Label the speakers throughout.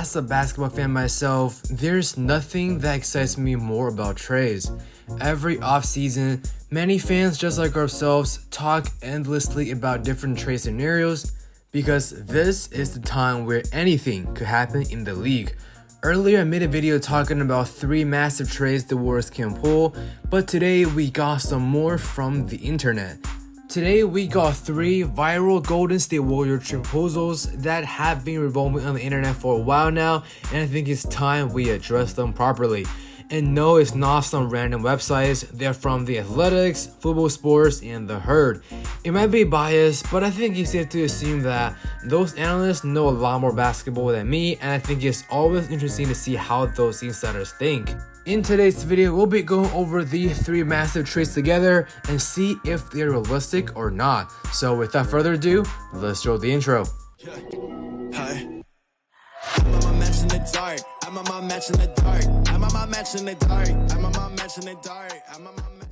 Speaker 1: as a basketball fan myself, there's nothing that excites me more about trades. Every offseason, many fans just like ourselves talk endlessly about different trade scenarios because this is the time where anything could happen in the league. Earlier I made a video talking about 3 massive trades the Warriors can pull, but today we got some more from the internet. Today we got 3 viral Golden State Warrior trade proposals that have been revolving on the internet for a while now, and I think it's time we address them properly. And no, it's not some random websites, they're from The Athletics, Football Sports, and The Herd. It might be biased, but I think it's safe to assume that those analysts know a lot more basketball than me, and I think it's always interesting to see how those insiders think. In today's video, we'll be going over these 3 massive trades together and see if they're realistic or not. So without further ado, let's roll the intro.
Speaker 2: Hi. I'm on my match in the dark. I'm on my match in the dark. I'm on my match in the dark. I'm on my match in the dark. I'm on my match.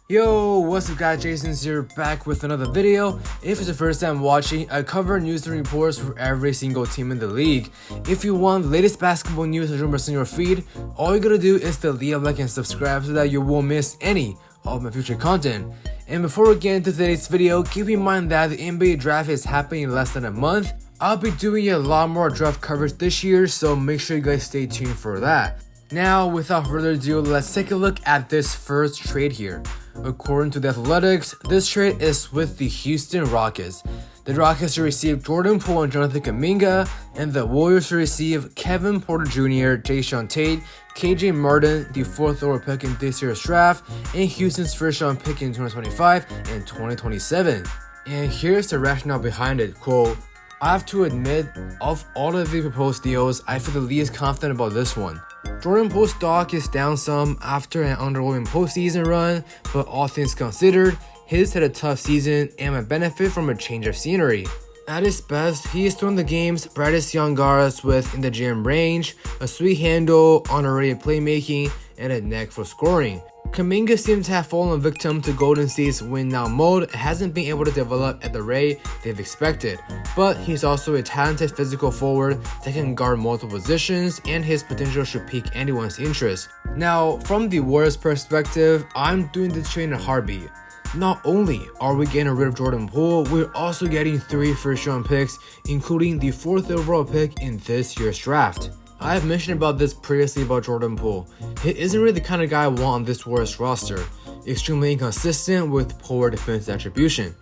Speaker 1: Yo, what's up guys, Jason here back with another video. If it's the first time watching, I cover news and reports for every single team in the league. If you want latest basketball news and rumors in your feed, all you gotta do is to leave a like and subscribe so that you won't miss any of my future content. And before we get into today's video, keep in mind that the NBA draft is happening in less than a month. I'll be doing a lot more draft coverage this year, so make sure you guys stay tuned for that. Now, without further ado, let's take a look at this first trade here. According to The Athletics, this trade is with the Houston Rockets. The Rockets will receive Jordan Poole and Jonathan Kuminga, and the Warriors will receive Kevin Porter Jr., Jae'Sean Tate, KJ Martin, the 4th overall pick in this year's draft, and Houston's first round pick in 2025 and 2027. And here's the rationale behind it, quote, I have to admit, of all of the proposed deals, I feel the least confident about this one. Jordan Poole's stock is down some after an underwhelming postseason run, but all things considered, his had a tough season and might benefit from a change of scenery. At his best, he is one of the game's brightest young guards with in the gym range, a sweet handle, underrated playmaking, and a knack for scoring. Kuminga seems to have fallen victim to Golden State's win-now mode and hasn't been able to develop at the rate they've expected. But he's also a talented physical forward that can guard multiple positions, and his potential should pique anyone's interest. Now, from the Warriors' perspective, I'm doing this trade in a heartbeat. Not only are we getting rid of Jordan Poole, we're also getting 3 first-round picks, including the 4th overall pick in this year's draft. I have mentioned about this previously about Jordan Poole. He isn't really the kind of guy I want on this Warriors roster. Extremely inconsistent with poor defense attribution.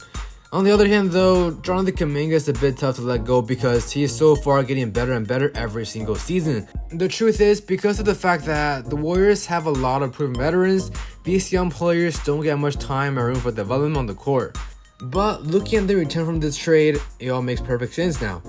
Speaker 1: On the other hand though, Jonathan Kuminga is a bit tough to let go because he is so far getting better and better every single season. The truth is, because of the fact that the Warriors have a lot of proven veterans, these young players don't get much time and room for development on the court. But looking at the return from this trade, it all makes perfect sense now.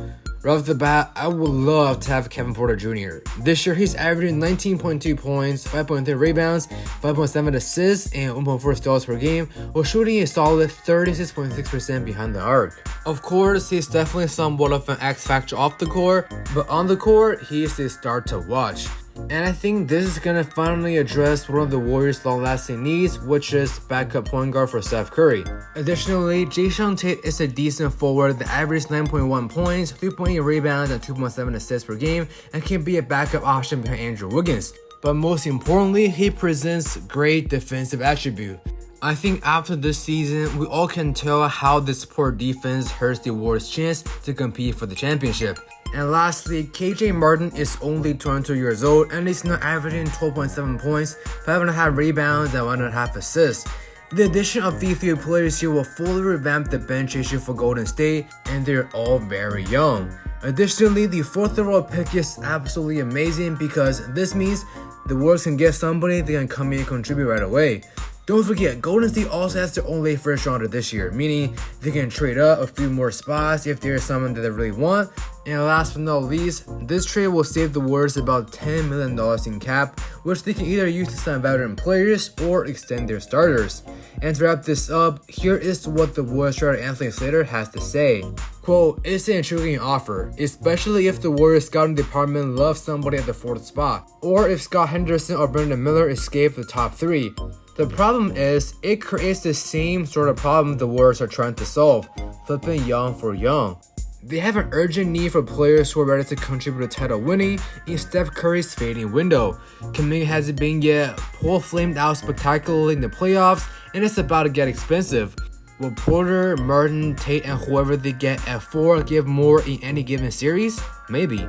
Speaker 1: Right off the bat, I would love to have Kevin Porter Jr. This year, he's averaging 19.2 points, 5.3 rebounds, 5.7 assists, and 1.4 steals per game, while shooting a solid 36.6% behind the arc. Of course, he's definitely somewhat of an X factor off the court, but on the court, he's a star to watch. And I think this is going to finally address one of the Warriors' long-lasting needs, which is backup point guard for Steph Curry. Additionally, Jae'Sean Tate is a decent forward that averages 9.1 points, 3.8 rebounds, and 2.7 assists per game, and can be a backup option behind Andrew Wiggins. But most importantly, he presents great defensive attribute. I think after this season, we all can tell how this poor defense hurts the Warriors' chance to compete for the championship. And lastly, KJ Martin is only 22 years old and he's now averaging 12.7 points, 5.5 rebounds, and 1.5 assists. The addition of these 3 players here will fully revamp the bench issue for Golden State, and they're all very young. Additionally, the 4th overall pick is absolutely amazing because this means the Warriors can get somebody that can come in and contribute right away. Don't forget, Golden State also has their own late first rounder this year, meaning they can trade up a few more spots if there is someone that they really want. And last but not least, this trade will save the Warriors about $10 million in cap, which they can either use to sign veteran players or extend their starters. And to wrap this up, here is what the Warriors starter Anthony Slater has to say. Quote, it's an intriguing offer, especially if the Warriors scouting department loves somebody at the 4th spot, or if Scott Henderson or Brandon Miller escape the top 3. The problem is, it creates the same sort of problem the Warriors are trying to solve, flipping young for young. They have an urgent need for players who are ready to contribute to title winning in Steph Curry's fading window. Kuminga hasn't been yet, Paul flamed out spectacularly in the playoffs, and it's about to get expensive. Will Porter, Martin, Tate, and whoever they get at 4 give more in any given series? Maybe.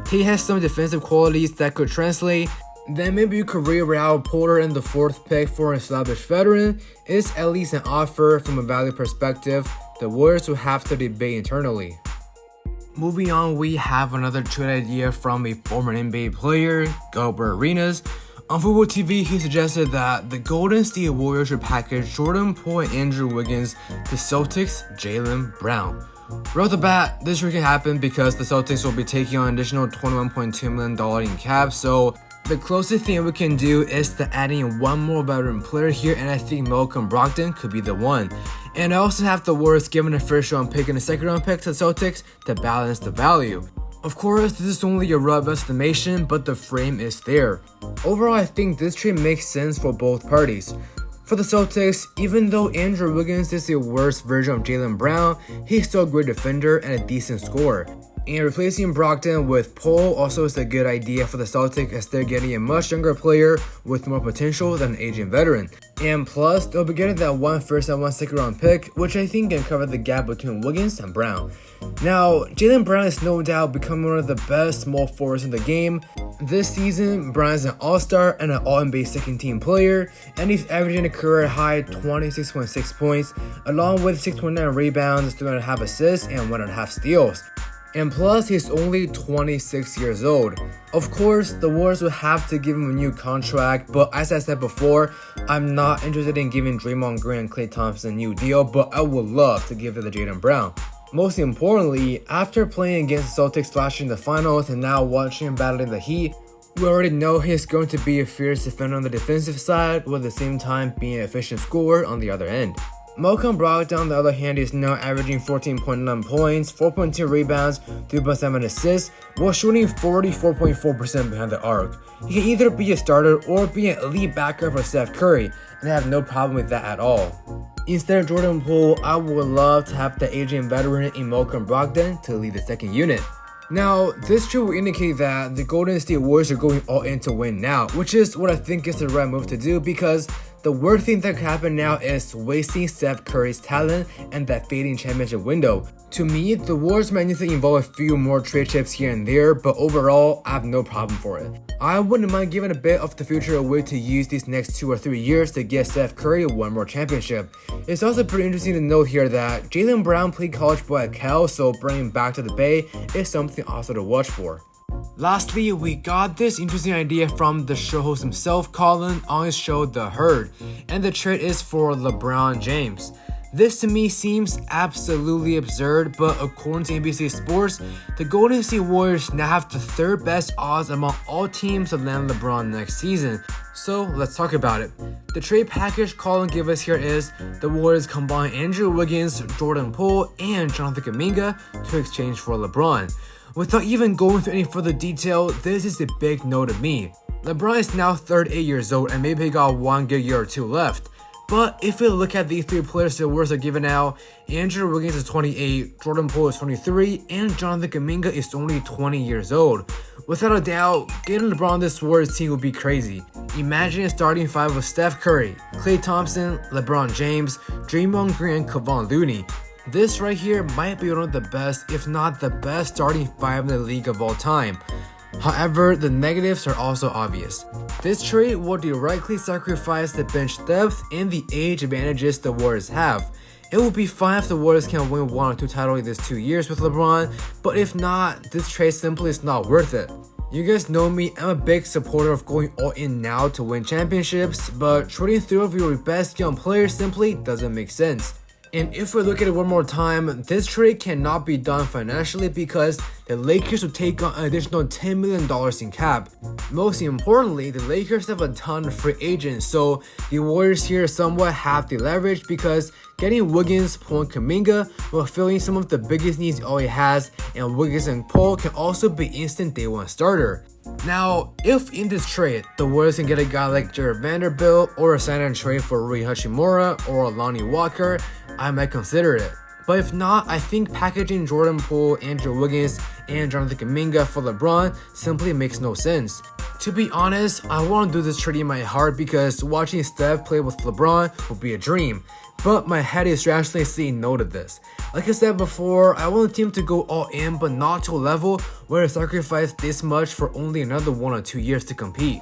Speaker 1: Tate has some defensive qualities that could translate. Then maybe you could reroute Porter in the 4th pick for an established veteran. It's at least an offer from a value perspective. The Warriors will have to debate internally. Moving on, we have another trade idea from a former NBA player, Gilbert Arenas. On Football TV, he suggested that the Golden State Warriors should package Jordan Poole and Andrew Wiggins to Celtics' Jaylen Brown. Right off the bat, this trade can happen because the Celtics will be taking on an additional $21.2 million in cap, so the closest thing we can do is to add in one more veteran player here, and I think Malcolm Brogdon could be the one. And I also have the Warriors giving a first round pick and a second round pick to the Celtics to balance the value. Of course, this is only a rough estimation, but the frame is there. Overall, I think this trade makes sense for both parties. For the Celtics, even though Andrew Wiggins is the worst version of Jaylen Brown, he's still a great defender and a decent scorer. And replacing Brogdon with Poole also is a good idea for the Celtics as they're getting a much younger player with more potential than an aging veteran. And plus, they'll be getting that 1 first and 1 second round pick, which I think can cover the gap between Wiggins and Brown. Now, Jaylen Brown is no doubt becoming one of the best small forwards in the game. This season, Brown is an all-star and an all-NBA second-team player, and he's averaging a career-high 26.6 points, along with 6.9 rebounds, 3.5 assists, and 1.5 steals. And plus, he's only 26 years old. Of course, the Warriors will have to give him a new contract, but as I said before, I'm not interested in giving Draymond Green and Klay Thompson a new deal, but I would love to give it to Jaylen Brown. Most importantly, after playing against the Celtics last year in the finals and now watching him battling the Heat, we already know he's going to be a fierce defender on the defensive side, while at the same time being an efficient scorer on the other end. Malcolm Brogdon, on the other hand, is now averaging 14.9 points, 4.2 rebounds, 3.7 assists, while shooting 44.4% behind the arc. He can either be a starter or be an elite backup for Steph Curry, and I have no problem with that at all. Instead of Jordan Poole, I would love to have the aging veteran in Malcolm Brogdon to lead the second unit. Now, this trade will indicate that the Golden State Warriors are going all in to win now, which is what I think is the right move to do because the worst thing that could happen now is wasting Steph Curry's talent and that fading championship window. To me, the Warriors might need to involve a few more trade chips here and there, but overall, I have no problem for it. I wouldn't mind giving a bit of the future away to use these next 2 or 3 years to get Steph Curry one more championship. It's also pretty interesting to note here that Jaylen Brown played college ball at Cal, so bringing him back to the Bay is something also to watch for. Lastly, we got this interesting idea from the show host himself, Colin, on his show The Herd, and the trade is for LeBron James. This to me seems absolutely absurd, but according to NBC Sports, the Golden State Warriors now have the 3rd best odds among all teams to land LeBron next season. So let's talk about it. The trade package Colin gave us here is the Warriors combine Andrew Wiggins, Jordan Poole, and Jonathan Kuminga to exchange for LeBron. Without even going through any further detail, this is a big no to me. LeBron is now 38 years old and maybe he got 1 good year or 2 left. But if we look at these 3 players the Warriors are given now, Andrew Wiggins is 28, Jordan Poole is 23, and Jonathan Kuminga is only 20 years old. Without a doubt, getting LeBron on this Warriors team would be crazy. Imagine a starting 5 with Steph Curry, Klay Thompson, LeBron James, Draymond Green, and Kevon Looney. This right here might be one of the best, if not the best starting 5 in the league of all time. However, the negatives are also obvious. This trade will directly sacrifice the bench depth and the age advantages the Warriors have. It will be fine if the Warriors can win 1 or 2 titles in these 2 years with LeBron, but if not, this trade simply is not worth it. You guys know me, I'm a big supporter of going all in now to win championships, but trading 3 of your best young players simply doesn't make sense. And if we look at it one more time, this trade cannot be done financially because the Lakers will take on an additional $10 million in cap. Most importantly, the Lakers have a ton of free agents, so the Warriors here somewhat have the leverage because getting Wiggins, Poole, and Kuminga while filling some of the biggest needs all he has, and Wiggins and Poole can also be instant day 1 starter. Now, if in this trade, the Warriors can get a guy like Jared Vanderbilt or a sign and trade for Rui Hachimura or Lonnie Walker, I might consider it. But if not, I think packaging Jordan Poole, Andrew Wiggins, and Jonathan Kuminga for LeBron simply makes no sense. To be honest, I want to do this trade in my heart because watching Steph play with LeBron would be a dream. But my head is rationally saying no to this. Like I said before, I want the team to go all in, but not to a level where I sacrifice this much for only another 1 or 2 years to compete.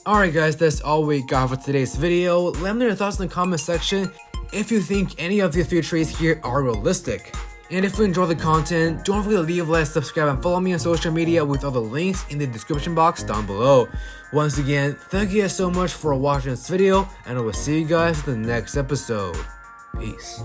Speaker 1: Alright guys, that's all we got for today's video. Let me know your thoughts in the comment section if you think any of these 3 trades here are realistic. And if you enjoy the content, don't forget to leave a like, subscribe, and follow me on social media with all the links in the description box down below. Once again, thank you guys so much for watching this video, and I will see you guys in the next episode. Peace.